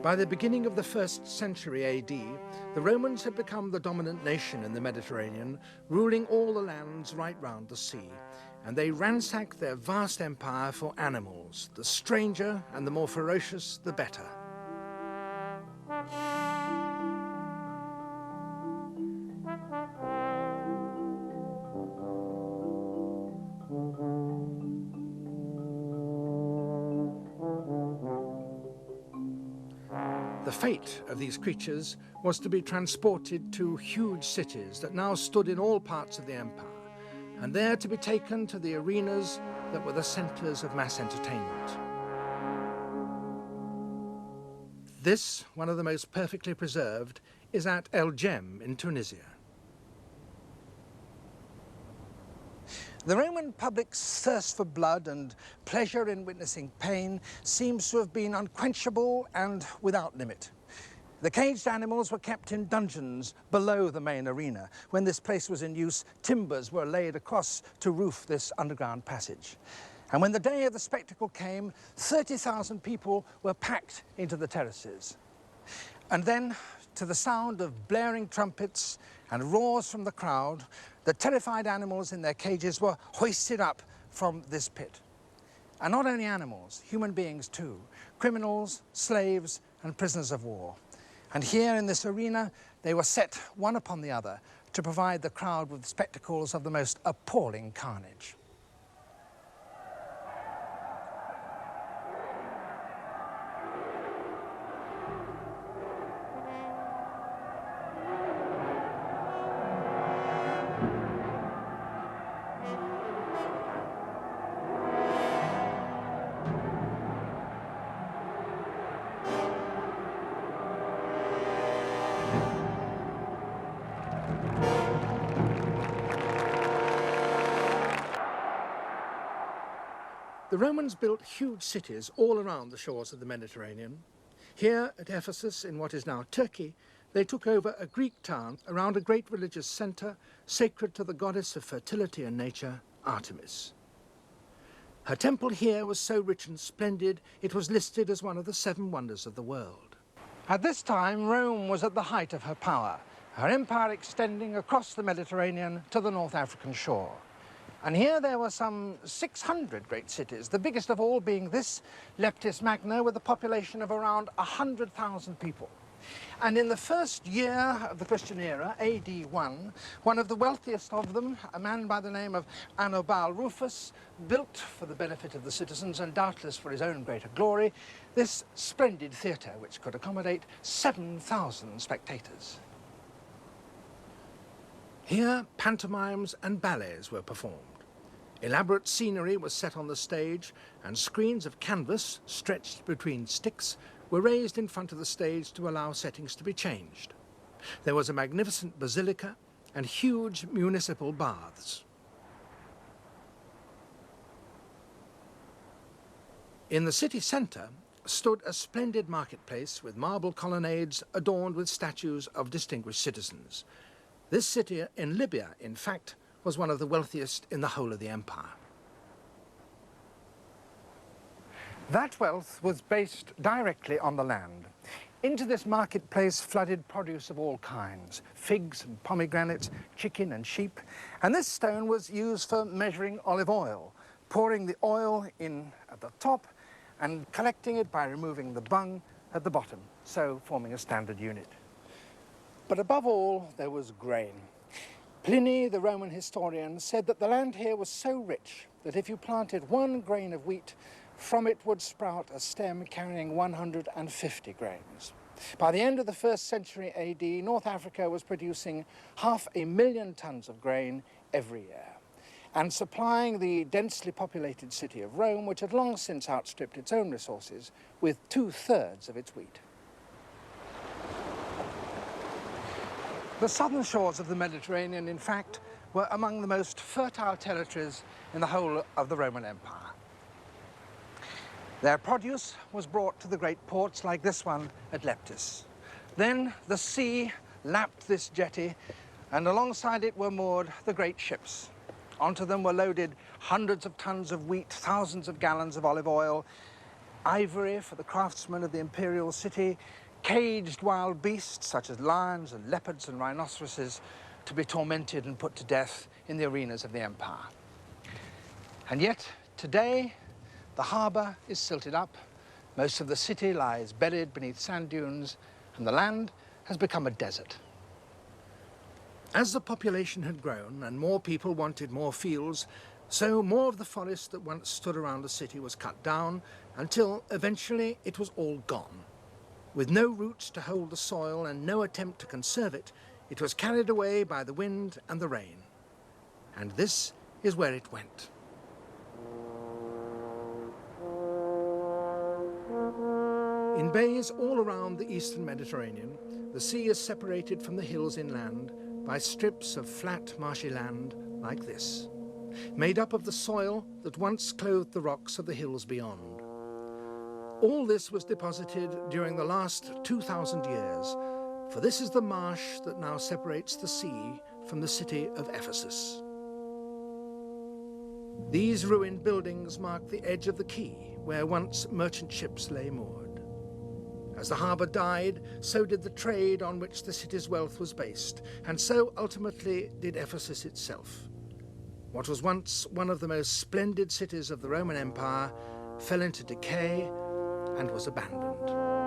By the beginning of the 1st century AD, the Romans had become the dominant nation in the Mediterranean, ruling all the lands right round the sea, and they ransacked their vast empire for animals. The stranger and the more ferocious, the better. The fate of these creatures was to be transported to huge cities that now stood in all parts of the empire, and there to be taken to the arenas that were the centres of mass entertainment. This, one of the most perfectly preserved, is at El Jem in Tunisia. The Roman public's thirst for blood and pleasure in witnessing pain seems to have been unquenchable and without limit. The caged animals were kept in dungeons below the main arena. When this place was in use, timbers were laid across to roof this underground passage. And when the day of the spectacle came, 30,000 people were packed into the terraces. And then, to the sound of blaring trumpets and roars from the crowd, the terrified animals in their cages were hoisted up from this pit. And not only animals, human beings too, criminals, slaves, and prisoners of war. And here in this arena, they were set one upon the other to provide the crowd with spectacles of the most appalling carnage. The Romans built huge cities all around the shores of the Mediterranean. Here at Ephesus, in what is now Turkey, they took over a Greek town around a great religious centre sacred to the goddess of fertility and nature, Artemis. Her temple here was so rich and splendid, it was listed as one of the 7 wonders of the world. At this time, Rome was at the height of her power, her empire extending across the Mediterranean to the North African shore. And here there were some 600 great cities, the biggest of all being this, Leptis Magna, with a population of around 100,000 people. And in the first year of the Christian era, AD 1, one of the wealthiest of them, a man by the name of Annibal Rufus, built for the benefit of the citizens and doubtless for his own greater glory, this splendid theatre which could accommodate 7,000 spectators. Here, pantomimes and ballets were performed. Elaborate scenery was set on the stage, and screens of canvas, stretched between sticks, were raised in front of the stage to allow settings to be changed. There was a magnificent basilica and huge municipal baths. In the city centre stood a splendid marketplace with marble colonnades adorned with statues of distinguished citizens. This city in Libya, in fact, was one of the wealthiest in the whole of the empire. That wealth was based directly on the land. Into this marketplace flooded produce of all kinds, figs and pomegranates, chicken and sheep, and this stone was used for measuring olive oil, pouring the oil in at the top and collecting it by removing the bung at the bottom, so forming a standard unit. But above all, there was grain. Pliny, the Roman historian, said that the land here was so rich that if you planted 1 grain of wheat, from it would sprout a stem carrying 150 grains. By the end of the 1st century AD, North Africa was producing 500,000 tons of grain every year, and supplying the densely populated city of Rome, which had long since outstripped its own resources, with 2/3 of its wheat. The southern shores of the Mediterranean, in fact, were among the most fertile territories in the whole of the Roman Empire. Their produce was brought to the great ports like this one at Leptis. Then the sea lapped this jetty, and alongside it were moored the great ships. Onto them were loaded hundreds of tons of wheat, thousands of gallons of olive oil, ivory for the craftsmen of the imperial city, caged wild beasts such as lions and leopards and rhinoceroses to be tormented and put to death in the arenas of the empire. And yet, today, the harbour is silted up, most of the city lies buried beneath sand dunes, and the land has become a desert. As the population had grown and more people wanted more fields, so more of the forest that once stood around the city was cut down until eventually it was all gone. With no roots to hold the soil and no attempt to conserve it, it was carried away by the wind and the rain. And this is where it went. In bays all around the eastern Mediterranean, the sea is separated from the hills inland by strips of flat, marshy land like this, made up of the soil that once clothed the rocks of the hills beyond. All this was deposited during the last 2,000 years, for this is the marsh that now separates the sea from the city of Ephesus. These ruined buildings mark the edge of the quay, where once merchant ships lay moored. As the harbour died, so did the trade on which the city's wealth was based, and so ultimately did Ephesus itself. What was once one of the most splendid cities of the Roman Empire fell into decay and was abandoned.